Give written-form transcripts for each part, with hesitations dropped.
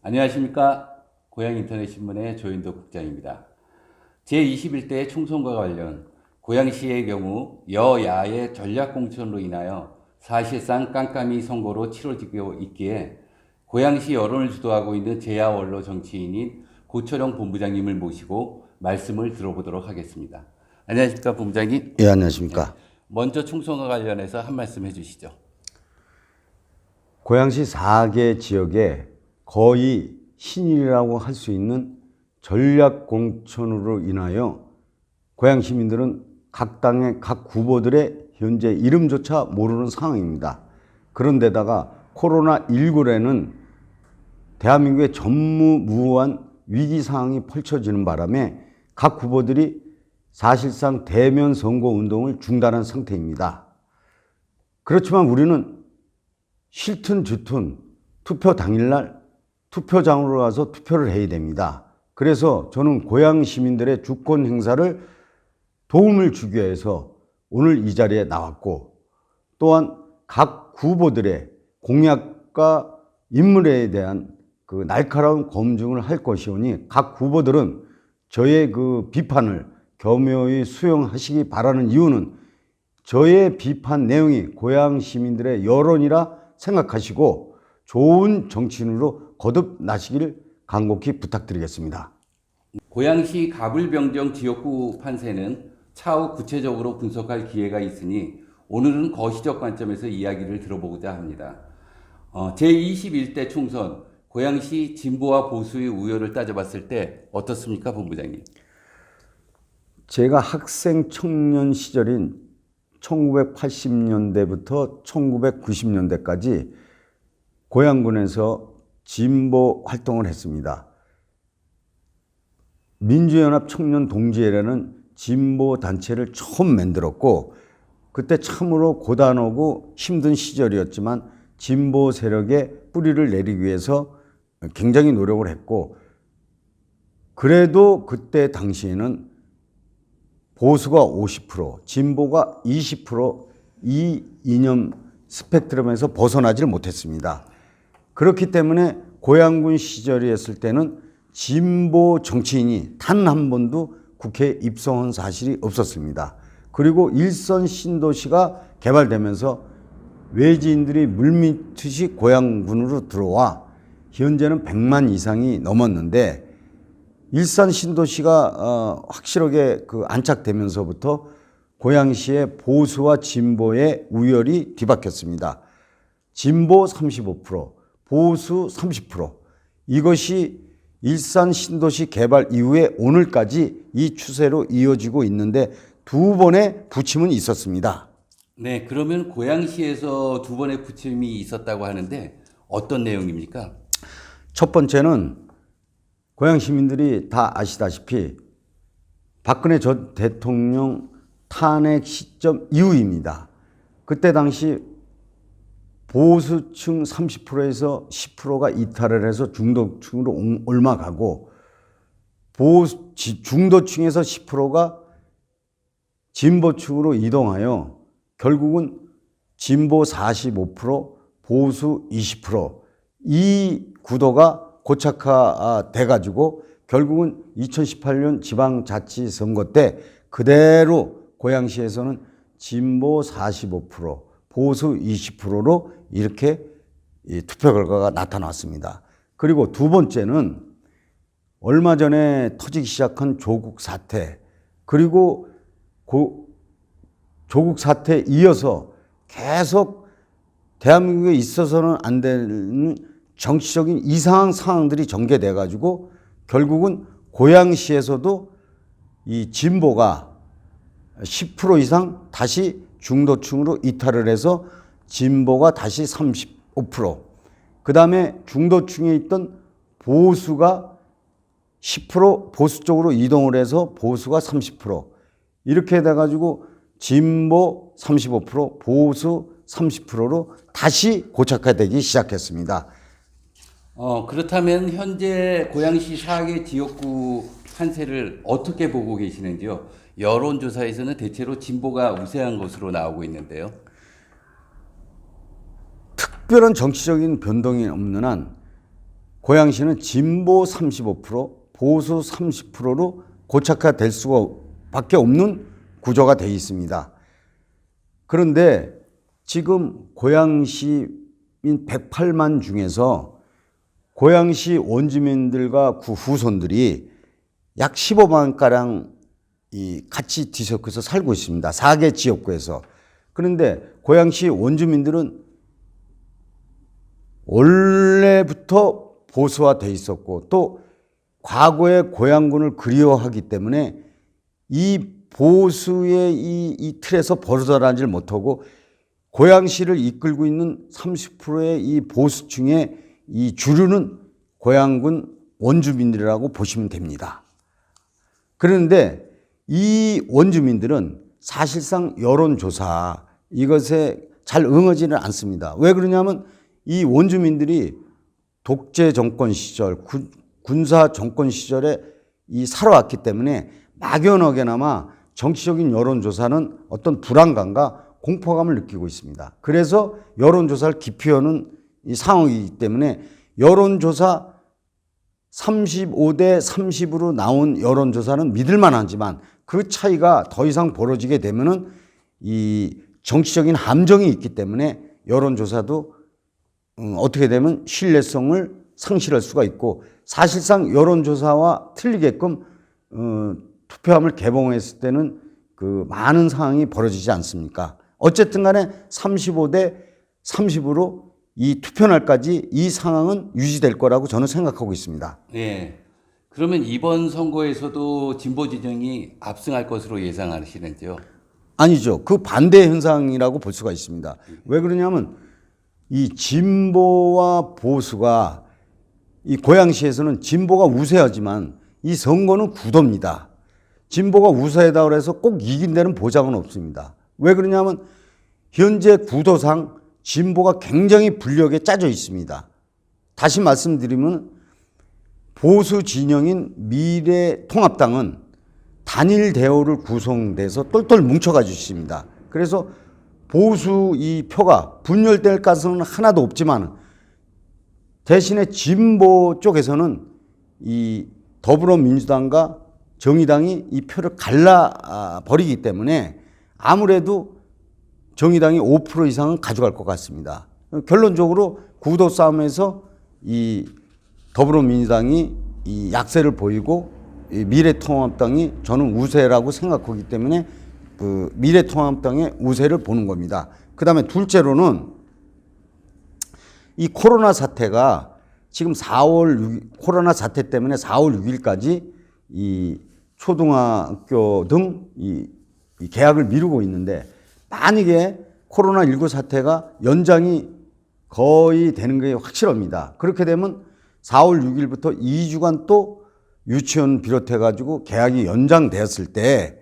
안녕하십니까. 고양인터넷신문의 조인도 국장입니다. 제21대 총선과 관련 고양시의 경우 여야의 전략공천으로 인하여 사실상 깜깜이 선거로 치러지고 있기에 고양시 여론을 주도하고 있는 제야 원로 정치인인 고철영 본부장님을 모시고 말씀을 들어보도록 하겠습니다. 안녕하십니까, 본부장님. 예, 안녕하십니까. 먼저 총선과 관련해서 한 말씀 해주시죠. 고양시 4개 지역에 거의 신일이라고 할 수 있는 전략 공천으로 인하여 고양 시민들은 각 당의 각 후보들의 현재 이름조차 모르는 상황입니다. 그런데다가 코로나19라는 대한민국의 전무후무한 위기 상황이 펼쳐지는 바람에 각 후보들이 사실상 대면 선거 운동을 중단한 상태입니다. 그렇지만 우리는 싫든 좋든 투표 당일날 투표장으로 가서 투표를 해야 됩니다. 그래서 저는 고양 시민들의 주권 행사를 도움을 주기 위해서 오늘 이 자리에 나왔고, 또한 각 후보들의 공약과 인물에 대한 그 날카로운 검증을 할 것이오니 각 후보들은 저의 그 비판을 겸허히 수용하시기 바라는 이유는 저의 비판 내용이 고양 시민들의 여론이라 생각하시고 좋은 정치인으로 거듭나시길 간곡히 부탁드리겠습니다. 고양시 가불병정 지역구 판세는 차후 구체적으로 분석할 기회가 있으니 오늘은 거시적 관점에서 이야기를 들어보고자 합니다. 제21대 총선 고양시 진보와 보수의 우열을 따져봤을 때 어떻습니까, 본부장님? 제가 학생 청년 시절인 1980년대부터 1990년대까지 고양군에서 진보 활동을 했습니다. 민주연합 청년 동지회라는 진보 단체를 처음 만들었고, 그때 참으로 고단하고 힘든 시절이었지만 진보 세력의 뿌리를 내리기 위해서 굉장히 노력을 했고, 그래도 그때 당시에는 보수가 50%, 진보가 20% 이 이념 스펙트럼에서 벗어나지를 못했습니다. 그렇기 때문에 고양군 시절이었을 때는 진보 정치인이 단 한 번도 국회에 입성한 사실이 없었습니다. 그리고 일선 신도시가 개발되면서 외지인들이 물밀듯이 고양군으로 들어와 현재는 100만 이상이 넘었는데, 일산 신도시가 확실하게 안착되면서부터 고양시의 보수와 진보의 우열이 뒤바뀌었습니다. 진보 35%, 보수 30%. 이것이 일산 신도시 개발 이후에 오늘까지 이 추세로 이어지고 있는데 두 번의 부침은 있었습니다. 네, 그러면 고양시에서 두 번의 부침이 있었다고 하는데 어떤 내용입니까? 첫 번째는 고양 시민들이 다 아시다시피 박근혜 전 대통령 탄핵 시점 이후입니다. 그때 당시 보수층 30%에서 10%가 이탈을 해서 중도층으로 옮아가고, 중도층에서 10%가 진보층으로 이동하여 결국은 진보 45%, 보수 20%, 이 구도가 고착화돼 가지고 결국은 2018년 지방자치선거 때 그대로 고양시에서는 진보 45%, 보수 20%로 이렇게 투표 결과가 나타났습니다. 그리고 두 번째는 얼마 전에 터지기 시작한 조국 사태, 그리고 조국 사태에 이어서 계속 대한민국에 있어서는 안 되는 정치적인 이상한 상황들이 전개돼 가지고 결국은 고양시에서도 이 진보가 10% 이상 다시 중도층으로 이탈을 해서 진보가 다시 35%, 그 다음에 중도층에 있던 보수가 10% 보수 쪽으로 이동을 해서 보수가 30%, 이렇게 돼가지고 진보 35%, 보수 30%로 다시 고착화되기 시작했습니다. 그렇다면 현재 고양시 4개 지역구 판세를 어떻게 보고 계시는지요? 여론조사에서는 대체로 진보가 우세한 것으로 나오고 있는데요. 특별한 정치적인 변동이 없는 한 고양시는 진보 35%, 보수 30%로 고착화될 수밖에 없는 구조가 되어 있습니다. 그런데 지금 고양시민 108만 중에서 고양시 원주민들과 그 후손들이 약 15만 가량 같이 뒤섞여서 살고 있습니다. 4개 지역구에서. 그런데 고양시 원주민들은 원래부터 보수화돼 있었고 또 과거의 고양군을 그리워하기 때문에 이 보수의 이 틀에서 벗어나질 못하고 고양시를 이끌고 있는 30%의 이 보수층의 이 주류는 고양군 원주민들이라고 보시면 됩니다. 그런데 이 원주민들은 사실상 여론조사 이것에 잘 응하지는 않습니다. 왜 그러냐면 이 원주민들이 독재 정권 시절, 군사 정권 시절에 살아왔기 때문에 막연하게나마 정치적인 여론조사는 어떤 불안감과 공포감을 느끼고 있습니다. 그래서 여론조사를 기피하는 이 상황이기 때문에 여론조사 35대 30으로 나온 여론조사는 믿을만 하지만 그 차이가 더 이상 벌어지게 되면은 이 정치적인 함정이 있기 때문에 여론조사도 어떻게 되면 신뢰성을 상실할 수가 있고 사실상 여론조사와 틀리게끔 투표함을 개봉했을 때는 그 많은 상황이 벌어지지 않습니까? 어쨌든 간에 35대 30으로 이 투표날까지 이 상황은 유지될 거라고 저는 생각하고 있습니다. 네. 그러면 이번 선거에서도 진보 진영이 압승할 것으로 예상하시는지요? 아니죠. 그 반대 현상이라고 볼 수가 있습니다. 왜 그러냐면 이 진보와 보수가 이 고양시에서는 진보가 우세하지만 이 선거는 구도입니다. 진보가 우세하다고 해서 꼭 이긴다는 보장은 없습니다. 왜 그러냐면 현재 구도상 진보가 굉장히 불리하게 짜져 있습니다. 다시 말씀드리면 보수 진영인 미래통합당은 단일 대오를 구성돼서 똘똘 뭉쳐가지고 있습니다. 그래서 보수 이 표가 분열될 가능성은 하나도 없지만 대신에 진보 쪽에서는 이 더불어민주당과 정의당이 이 표를 갈라버리기 때문에 아무래도 정의당이 5% 이상은 가져갈 것 같습니다. 결론적으로 구도 싸움에서 이 더불어민주당이 이 약세를 보이고 이 미래통합당이 저는 우세라고 생각하기 때문에 그 미래통합당의 우세를 보는 겁니다. 그 다음에 둘째로는 이 코로나 사태가 지금 4월 6일, 코로나 사태 때문에 4월 6일까지 이 초등학교 등 이 개학을 미루고 있는데 만약에 코로나19 사태가 연장이 거의 되는 게 확실합니다. 그렇게 되면 4월 6일부터 2주간 또 유치원 비롯해가지고 개학이 연장되었을 때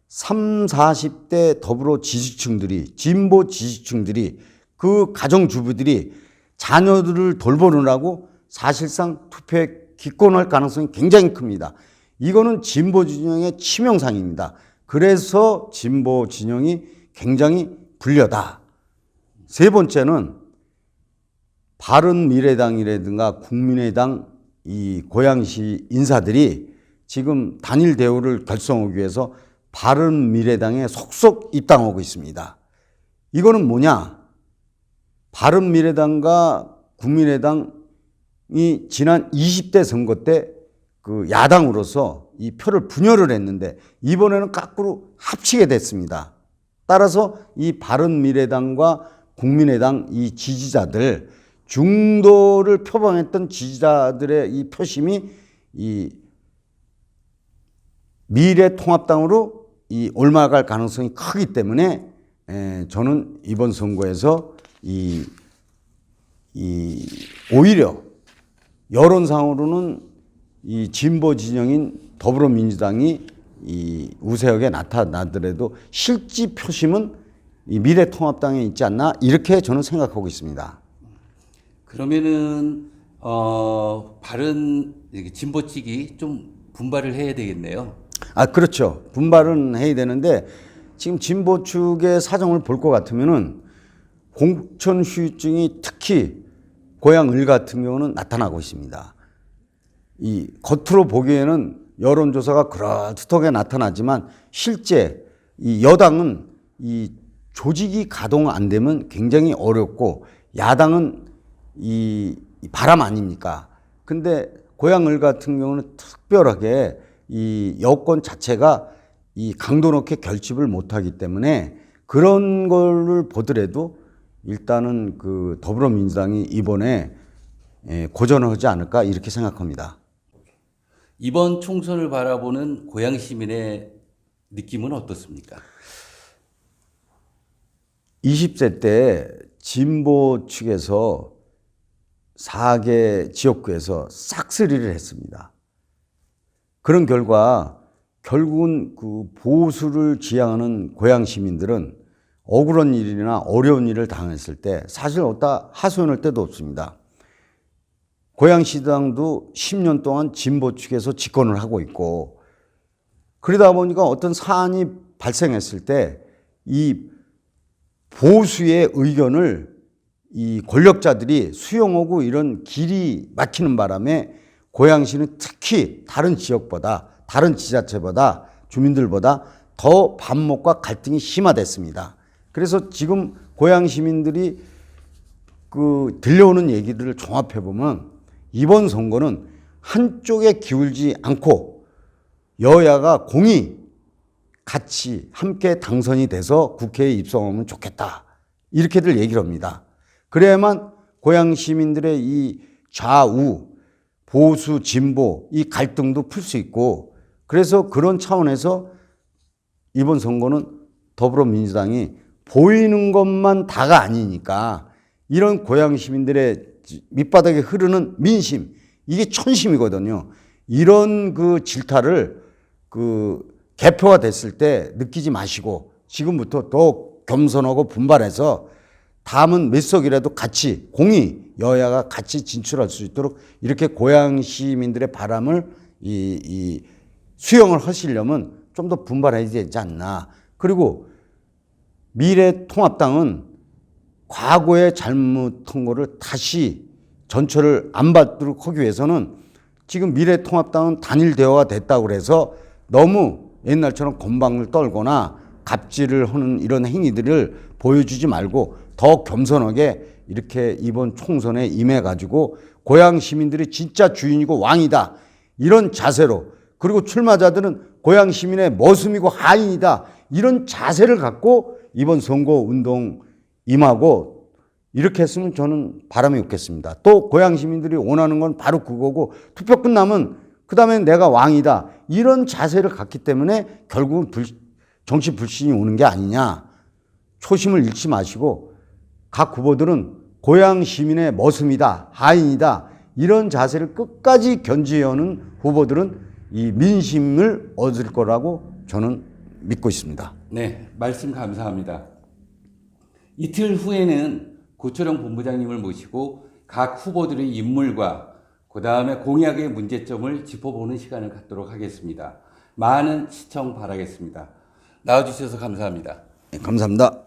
30, 40대 더불어 지지층들이, 진보 지지층들이 그 가정주부들이 자녀들을 돌보느라고 사실상 투표에 기권할 가능성이 굉장히 큽니다. 이거는 진보 진영의 치명상입니다. 그래서 진보 진영이 굉장히 불려다. 세 번째는 바른미래당이라든가 국민의당 이 고양시 인사들이 지금 단일 대우를 결성하기 위해서 바른미래당에 속속 입당하고 있습니다. 이거는 뭐냐? 바른미래당과 국민의당이 지난 20대 선거 때 그 야당으로서 이 표를 분열을 했는데 이번에는 거꾸로 합치게 됐습니다. 따라서 이 바른미래당과 국민의당 이 지지자들 중도를 표방했던 지지자들의 이 표심이 이 미래통합당으로 이 옮아갈 가능성이 크기 때문에 저는 이번 선거에서 오히려 여론상으로는 이 진보 진영인 더불어민주당이 이 우세하게 나타나더라도 실지 표심은 이 미래통합당에 있지 않나 이렇게 저는 생각하고 있습니다. 그러면은 바른 진보 측이 좀 분발을 해야 되겠네요. 아, 그렇죠. 분발은 해야 되는데 지금 진보 측의 사정을 볼 것 같으면은 공천 후유증이 특히 고향 을 같은 경우는 나타나고 있습니다. 이 겉으로 보기에는 여론조사가 그럴듯하게 나타나지만 실제 이 여당은 이 조직이 가동 안 되면 굉장히 어렵고 야당은 이 바람 아닙니까? 근데 고향 을 같은 경우는 특별하게 이 여권 자체가 이 강도 높게 결집을 못하기 때문에 그런 거를 보더라도 일단은 그 더불어민주당이 이번에 고전을 하지 않을까 이렇게 생각합니다. 이번 총선을 바라보는 고양 시민의 느낌은 어떻습니까? 20세 때 진보 측에서 4개 지역구에서 싹쓸이를 했습니다. 그런 결과 결국은 그 보수를 지향하는 고양 시민들은 억울한 일이나 어려운 일을 당했을 때 사실 어디다 하소연할 때도 없습니다. 고양시당도 10년 동안 진보 측에서 집권을 하고 있고 그러다 보니까 어떤 사안이 발생했을 때 이 보수의 의견을 이 권력자들이 수용하고 이런 길이 막히는 바람에 고양시는 특히 다른 지역보다 다른 지자체보다 주민들보다 더 반목과 갈등이 심화됐습니다. 그래서 지금 고양 시민들이 그 들려오는 얘기들을 종합해 보면 이번 선거는 한쪽에 기울지 않고 여야가 공히 같이 함께 당선이 돼서 국회에 입성하면 좋겠다. 이렇게들 얘기를 합니다. 그래야만 고양 시민들의 이 좌우, 보수, 진보 이 갈등도 풀 수 있고 그래서 그런 차원에서 이번 선거는 더불어민주당이 보이는 것만 다가 아니니까 이런 고양 시민들의 밑바닥에 흐르는 민심 이게 천심이거든요. 이런 그 질타를 그 개표가 됐을 때 느끼지 마시고 지금부터 더 겸손하고 분발해서 다음은 몇 석이라도 같이 공히 여야가 같이 진출할 수 있도록 이렇게 고양 시민들의 바람을 수용을 하시려면 좀 더 분발해야 되지 않나. 그리고 미래통합당은 과거에 잘못한 거를 다시 전철을 안 받도록 하기 위해서는 지금 미래통합당은 단일 대화가 됐다고 그래서 너무 옛날처럼 건방을 떨거나 갑질을 하는 이런 행위들을 보여주지 말고 더 겸손하게 이렇게 이번 총선에 임해가지고 고양 시민들이 진짜 주인이고 왕이다. 이런 자세로 그리고 출마자들은 고양 시민의 머슴이고 하인이다. 이런 자세를 갖고 이번 선거운동 임하고 이렇게 했으면 저는 바람이 없겠습니다. 또 고양 시민들이 원하는 건 바로 그거고 투표 끝나면 그 다음에 내가 왕이다. 이런 자세를 갖기 때문에 결국은 정치 불신이 오는 게 아니냐. 초심을 잃지 마시고 각 후보들은 고양 시민의 머슴이다. 하인이다. 이런 자세를 끝까지 견지하는 후보들은 이 민심을 얻을 거라고 저는 믿고 있습니다. 네, 말씀 감사합니다. 이틀 후에는 고철영 본부장님을 모시고 각 후보들의 인물과 그 다음에 공약의 문제점을 짚어보는 시간을 갖도록 하겠습니다. 많은 시청 바라겠습니다. 나와주셔서 감사합니다. 네, 감사합니다.